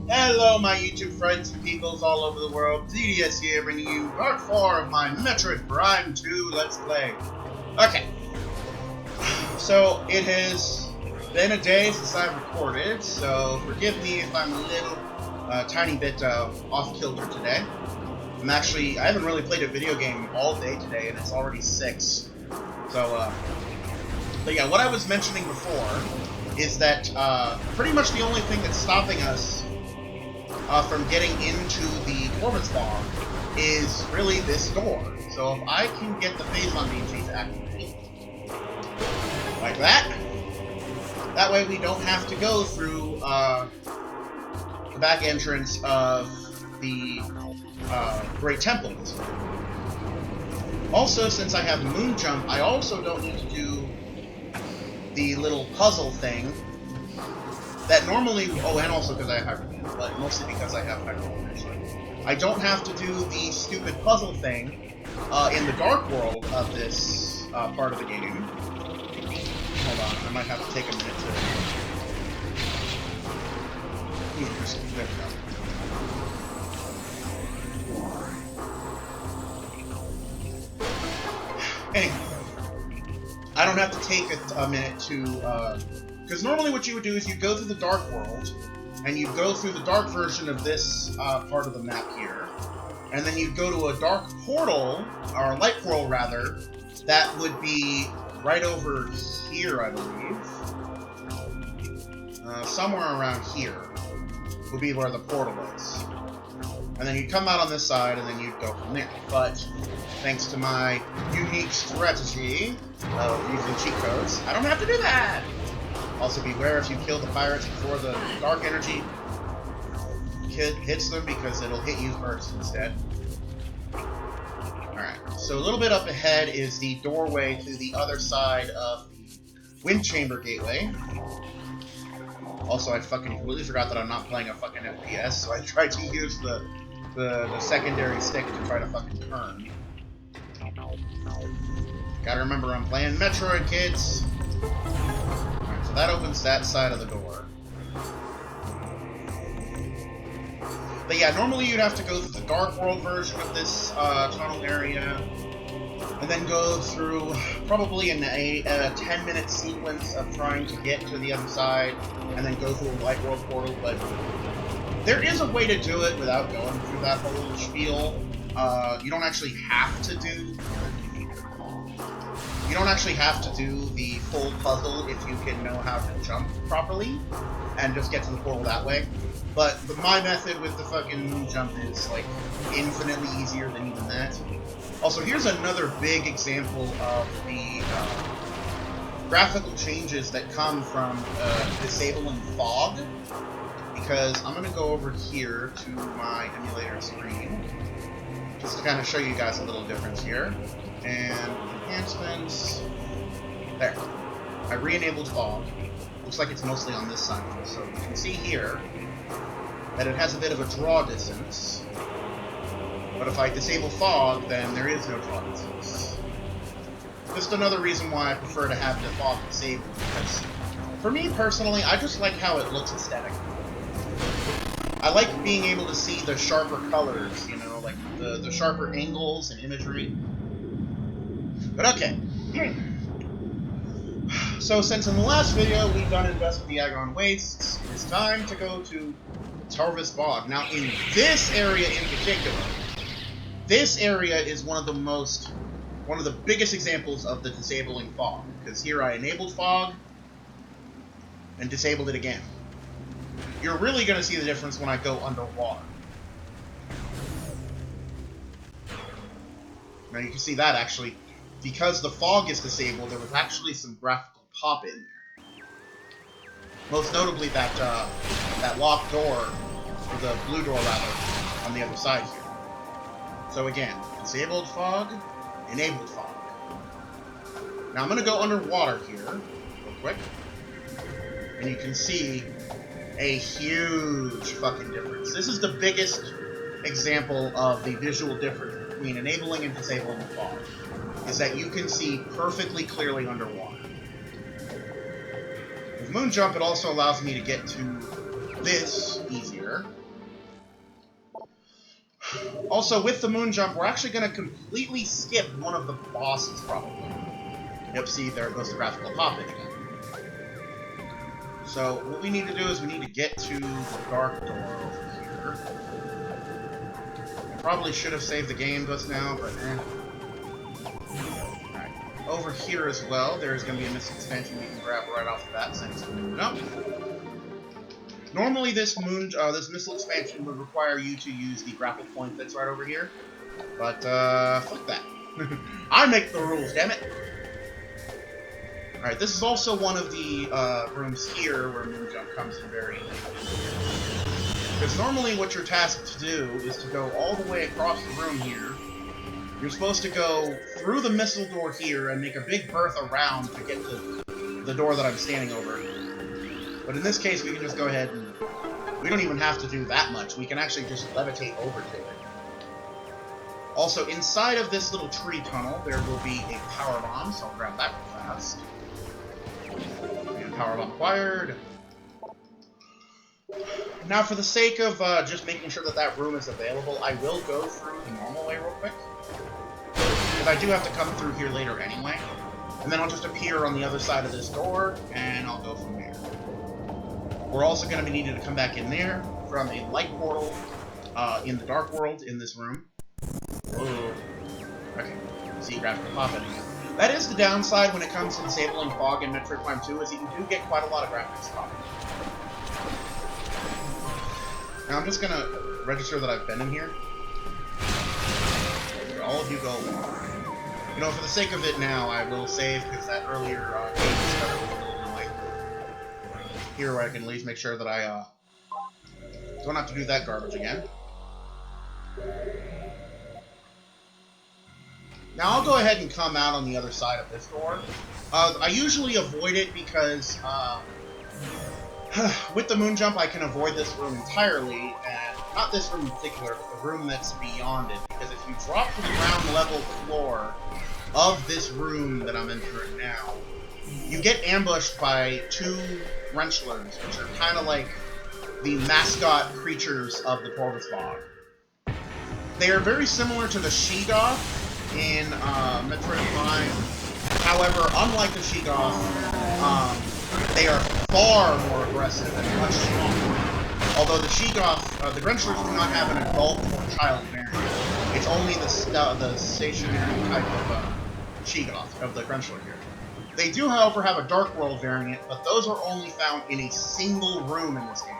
Hello, my YouTube friends and peoples all over the world. DDS here, bringing you part 4 of my Metroid Prime 2 Let's Play. Okay, so it has been a day since I've recorded, so forgive me if I'm a little, tiny bit off-kilter today. I haven't really played a video game all day today, and it's already 6. So, but yeah, what I was mentioning before is that pretty much the only thing that's stopping us from getting into the performance bar is really this door. So if I can get the Phazon Beam to activate, like that way we don't have to go through the back entrance of the Great Temple. Also, since I have Moon Jump, I also don't need to do the little puzzle thing that normally, oh, and also because I have Hyper Beam, but mostly because I have Hyper Beam, actually. I don't have to do the stupid puzzle thing in the Dark World of this part of the game. Hold on, I might have to take a minute to... There we go. Anyway, I don't have to take a minute to, because normally what you would do is you go through the Dark World, and you go through the dark version of this part of the map here, and then you go to a dark portal, or a light portal rather, that would be right over here, I believe. Somewhere around here would be where the portal is. And then you'd come out on this side, and then you'd go from there. But thanks to my unique strategy of using cheat codes, I don't have to do that! Also beware if you kill the pirates before the dark energy hits them, because it'll hit you first instead. Alright, so a little bit up ahead is the doorway to the other side of the Wind Chamber Gateway. Also, I fucking completely forgot that I'm not playing a fucking FPS, so I tried to use the secondary stick to try to fucking turn. Gotta remember I'm playing Metroid, kids! Alright, so that opens that side of the door. But yeah, normally you'd have to go through the Dark World version of this tunnel area, and then go through probably a 10-minute sequence of trying to get to the other side, and then go through a Light World portal, but there is a way to do it without going through that whole spiel. You don't actually have to do... You don't actually have to do the full puzzle if you can know how to jump properly, and just get to the portal that way. But my method with the fucking moon jump is, like, infinitely easier than even that. Also, here's another big example of the graphical changes that come from disabling fog. Because I'm going to go over here to my emulator screen, just to kind of show you guys a little difference here. And enhancements. There. I re-enabled fog. Looks like it's mostly on this side. So you can see here that it has a bit of a draw distance. But if I disable fog, then there is no draw distance. Just another reason why I prefer to have the fog disabled, because for me personally, I just like how it looks aesthetically. I like being able to see the sharper colors, you know, like the sharper angles and imagery. But okay. So since in the last video we've done Invest in the Agron Wastes, it's time to go to Tarvis Bog. Now in this area in particular, this area is one of the biggest examples of the disabling fog. Because here I enabled fog and disabled it again. You're really going to see the difference when I go underwater. Now you can see that actually, because the fog is disabled, there was actually some graphical pop in there. Most notably that locked door, or the blue door rather, on the other side here. So again, disabled fog, enabled fog. Now I'm going to go underwater here, real quick, and you can see a huge fucking difference. This is the biggest example of the visual difference between enabling and disabling the fog, is that you can see perfectly clearly underwater. With Moon Jump, it also allows me to get to this easier. Also, with the moon jump, we're actually going to completely skip one of the bosses, probably. Yep, see, there goes the graphical pop again. So, what we need to do is we need to get to the dark door over here. I probably should have saved the game just now, but eh. Alright. Over here as well, there's going to be a missile expansion we can grab right off the bat since it's moving up. Normally, this missile expansion would require you to use the grapple point that's right over here. But, fuck that. I make the rules, damn it! Alright, this is also one of the rooms here where Moon Jump comes in very handy. Because normally what you're tasked to do is to go all the way across the room here. You're supposed to go through the missile door here and make a big berth around to get to the door that I'm standing over. But in this case, we can just go ahead and... we don't even have to do that much. We can actually just levitate over to it. Also, inside of this little tree tunnel, there will be a power bomb, so I'll grab that real fast. And power bomb acquired. Now, for the sake of just making sure that that room is available, I will go through the normal way real quick. Because I do have to come through here later anyway. And then I'll just appear on the other side of this door, and I'll go from there. We're also going to be needing to come back in there from a light portal in the dark world in this room. Whoa. Okay, see graphical pop in again. That is the downside when it comes to disabling fog in Metroid Prime 2, is that you do get quite a lot of graphics pop. Now I'm just going to register that I've been in here. All of you go along. You know, for the sake of it now, I will save, because that earlier game discovery was a little annoying. Here where I can at least make sure that I don't have to do that garbage again. Now I'll go ahead and come out on the other side of this door. I usually avoid it because with the moon jump I can avoid this room entirely, and not this room in particular, but the room that's beyond it. Because if you drop to the ground level floor of this room that I'm entering now, you get ambushed by two Wrenchlers, which are kind of like the mascot creatures of the Porpoise Bog. They are very similar to the She-Goth in Metroid Prime. However, unlike the She-Goth, they are far more aggressive and much stronger. Although the She-Goth, the Wrenchlers do not have an adult or child variant. It's only the stationary type of She-Goth, of the Wrenchler here. They do, however, have a Dark World variant, but those are only found in a single room in this game.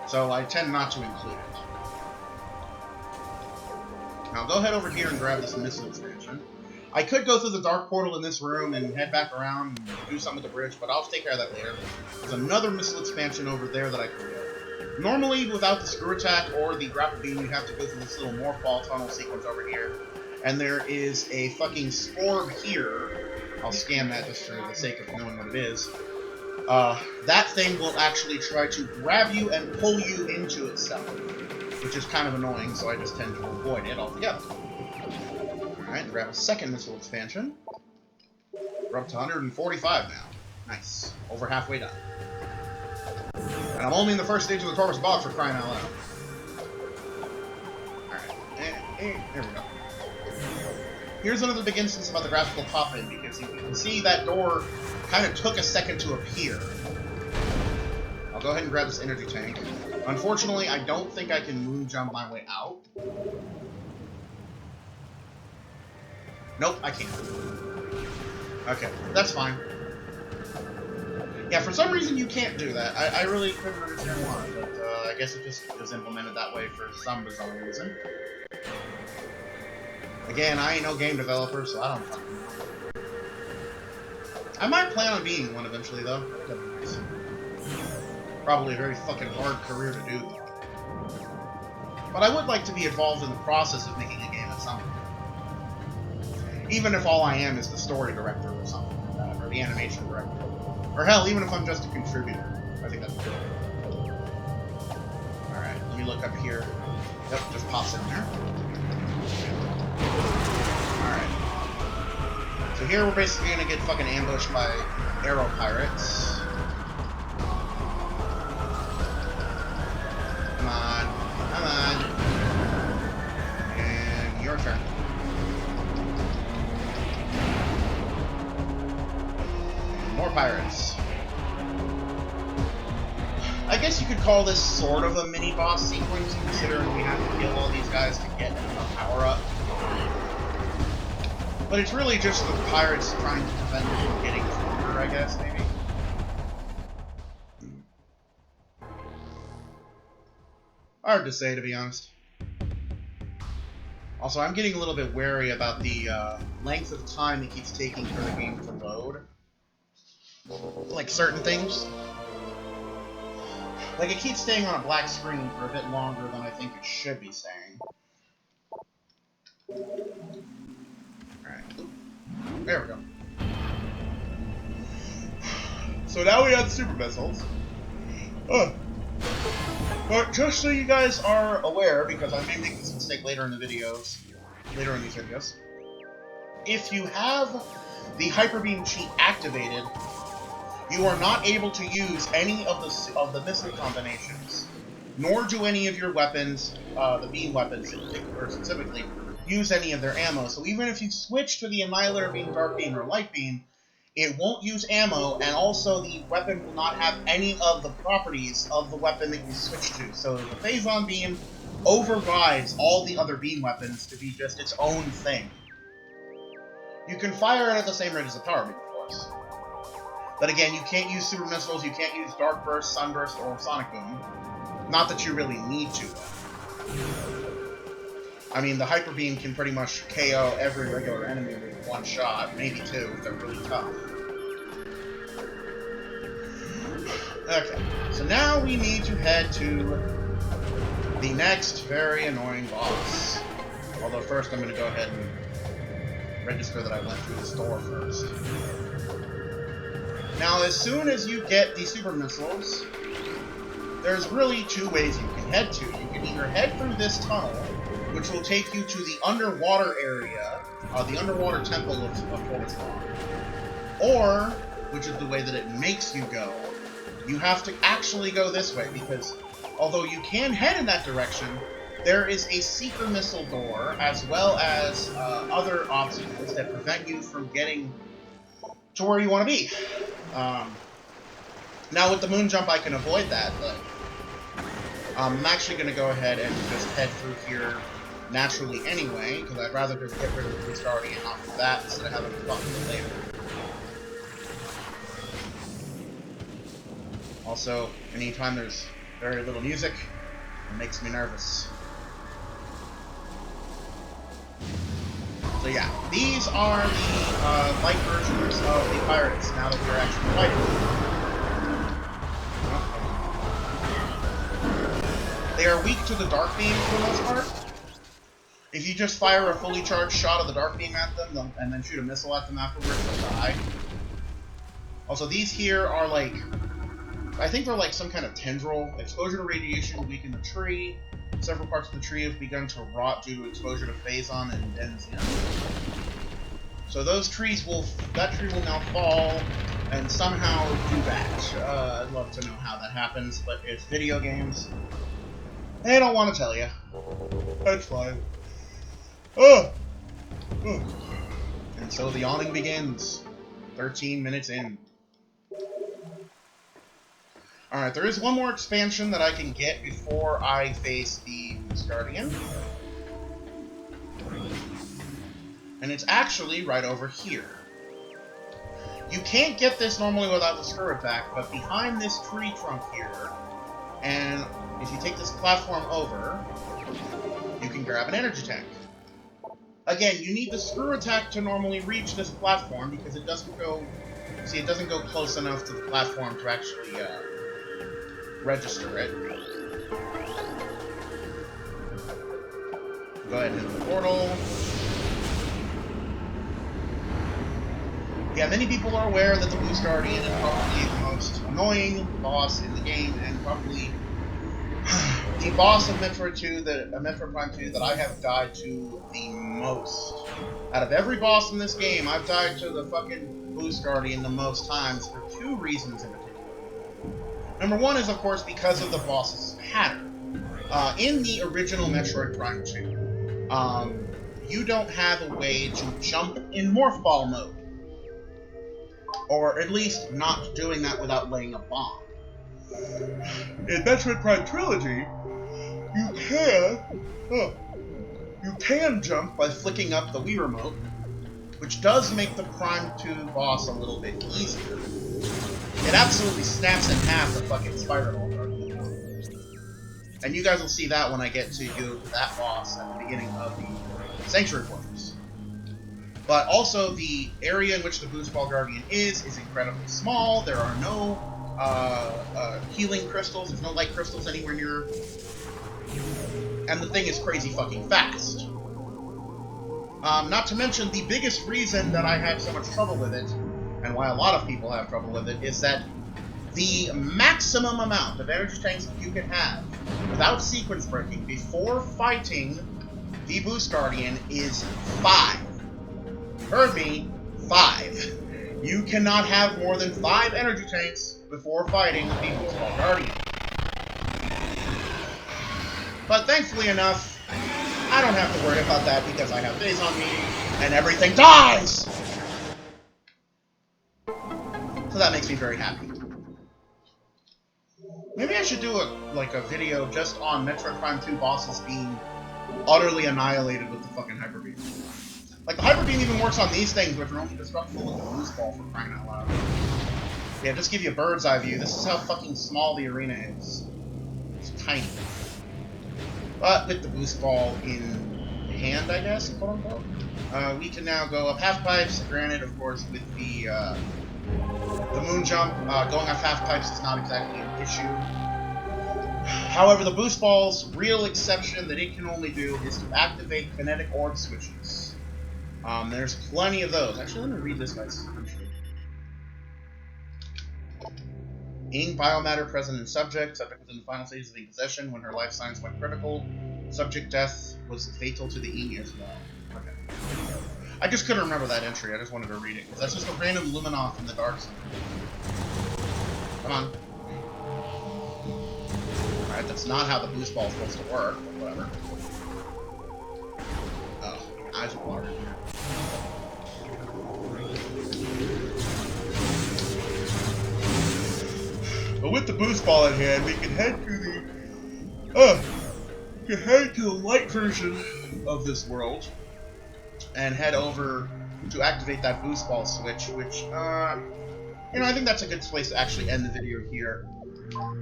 So I tend not to include it. Now go ahead over here and grab this missile expansion. I could go through the dark portal in this room and head back around and do something with the bridge, but I'll take care of that later. There's another missile expansion over there that I can go. Normally, without the screw attack or the grapple beam, you have to go through this little morph tunnel sequence over here. And there is a fucking sporb here. I'll scan that just for the sake of knowing what it is. That thing will actually try to grab you and pull you into itself, which is kind of annoying, so I just tend to avoid it altogether. Alright, grab a second missile expansion. We're up to 145 now. Nice. Over halfway done. And I'm only in the first stage of the Tortoise Bog, for crying out loud. Alright, there we go. Here's another big instance about the graphical pop-in, because you can see that door kind of took a second to appear. I'll go ahead and grab this energy tank. Unfortunately, I don't think I can moon jump my way out. Nope, I can't. Okay, that's fine. Yeah, for some reason you can't do that. I really couldn't understand why, but I guess it just was implemented that way for some bizarre reason. Again, I ain't no game developer, so I don't fucking know. I might plan on being one eventually, though. That'd be nice. Probably a very fucking hard career to do, though. But I would like to be involved in the process of making a game at some point. Even if all I am is the story director or something like that, or the animation director. Or hell, even if I'm just a contributor. I think that's cool. Alright, let me look up here. Yep, just pops in there. Alright. So here we're basically gonna get fucking ambushed by arrow pirates. pirates. I guess you could call this sort of a mini-boss sequence, considering we have to kill all these guys to get a power-up. But it's really just the pirates trying to prevent you from getting stronger, I guess, maybe? Hard to say, to be honest. Also, I'm getting a little bit wary about the length of time it keeps taking for the game to load. Like certain things. Like, it keeps staying on a black screen for a bit longer than I think it should be staying. Alright. There we go. So now we have the super missiles. But just so you guys are aware, because I may make this mistake later in the videos, later in these videos, if you have the Hyper Beam cheat activated, you are not able to use any of the missile combinations, nor do any of your weapons, the beam weapons in particular, specifically, use any of their ammo. So even if you switch to the Annihilator Beam, Dark Beam, or Light Beam, it won't use ammo, and also the weapon will not have any of the properties of the weapon that you switch to. So the Phazon Beam overrides all the other beam weapons to be just its own thing. You can fire it at the same rate as the Power Beam, of course. But again, you can't use Super Missiles, you can't use Dark Burst, Sunburst, or Sonic Boom. Not that you really need to, though. I mean, the Hyper Beam can pretty much KO every regular enemy with one shot, maybe two, if they're really tough. Okay, so now we need to head to the next very annoying boss. Although first I'm going to go ahead and register that I went through this door first. Now, as soon as you get the Super Missiles, there's really two ways you can head to. You can either head through this tunnel, which will take you to the underwater area, the underwater temple of Phazon. Or, which is the way that it makes you go, you have to actually go this way, because although you can head in that direction, there is a Seeker Missile door, as well as other obstacles that prevent you from getting to where you want to be. Now with the moon jump I can avoid that, but I'm actually going to go ahead and just head through here naturally anyway, because I'd rather just get rid of the Beast Guardian off of that instead of having to fuck with it later. Also, anytime there's very little music, it makes me nervous. So yeah, these are the light versions of the pirates now that we're actually fighting. They are weak to the Dark Beam for the most part. If you just fire a fully charged shot of the Dark Beam at them, and then shoot a missile at them afterwards, they'll die. Also, these here are like, I think they're like some kind of tendril. Exposure to radiation will weaken the tree. Several parts of the tree have begun to rot due to exposure to Phazon and Denzium. So those trees that tree will now fall and somehow do that. I'd love to know how that happens, but it's video games. They don't want to tell you. That's fine. Oh! And so the yawning begins. 13 minutes in. Alright, there is one more expansion that I can get before I face the Beast Guardian. And it's actually right over here. You can't get this normally without the screw attack, but behind this tree trunk here, and if you take this platform over, you can grab an energy tank. Again, you need the screw attack to normally reach this platform because it doesn't go... See, it doesn't go close enough to the platform to actually register it. Go ahead and hit the portal. Yeah, many people are aware that the Beast Guardian is probably the most annoying boss in the game, and probably the boss of Metroid Prime 2 that I have died to the most. Out of every boss in this game, I've died to the fucking Beast Guardian the most times for two reasons in particular. Number one is, of course, because of the boss's pattern. In the original Metroid Prime 2, you don't have a way to jump in Morph Ball mode. Or at least not doing that without laying a bomb. In Metroid Prime Trilogy, you can jump by flicking up the Wii Remote, which does make the Prime 2 boss a little bit easier. It absolutely snaps in half the fucking Spider-Ball Guardian. And you guys will see that when I get to do that boss at the beginning of the Sanctuary Fortress. But also, the area in which the Boost Ball Guardian is incredibly small. There are no healing crystals. There's no light crystals anywhere near. And the thing is crazy fucking fast. Not to mention, the biggest reason that I had so much trouble with it, and why a lot of people have trouble with it, is that the maximum amount of energy tanks that you can have without sequence breaking before fighting the Boost Guardian is 5. You heard me, 5. You cannot have more than 5 energy tanks before fighting the Boost Ball Guardian. But thankfully enough, I don't have to worry about that because I have Phazon Beam and everything dies! So that makes me very happy. Maybe I should do a video just on Metroid Prime 2 bosses being utterly annihilated with the fucking Hyper Beam. Like, the Hyper Beam even works on these things, which are only destructible with the Boost Ball, for crying out loud. Yeah, just give you a bird's eye view. This is how fucking small the arena is. It's tiny. But with the Boost Ball in hand, I guess, quote-unquote, we can now go up half pipes. Granted, of course, with the moon jump, going off half pipes is not exactly an issue. However, the Boost Ball's real exception that it can only do is to activate kinetic orb switches. There's plenty of those. Actually, let me read this guy's description. Ing biomatter present in subject was in the final stages of the possession when her life signs went critical. Subject death was fatal to the Ing as well. Okay. I just couldn't remember that entry. I just wanted to read it, because that's just a random Luminoff in the dark zone. Come on. Alright, that's not how the Boost Ball is supposed to work, but whatever. Oh, my eyes are watering here. But with the Boost Ball in hand, we can head to the light version of this world and head over to activate that Boost Ball switch, which, I think that's a good place to actually end the video here.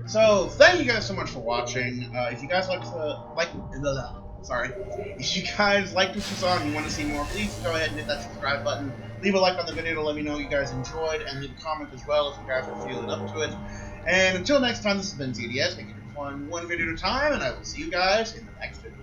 So, thank you guys so much for watching. If you guys if you guys liked what you saw and you want to see more, please go ahead and hit that subscribe button. Leave a like on the video to let me know you guys enjoyed, and leave a comment as well if you guys are feeling up to it. And until next time, this has been ZDS, making it fun one video at a time, and I will see you guys in the next video.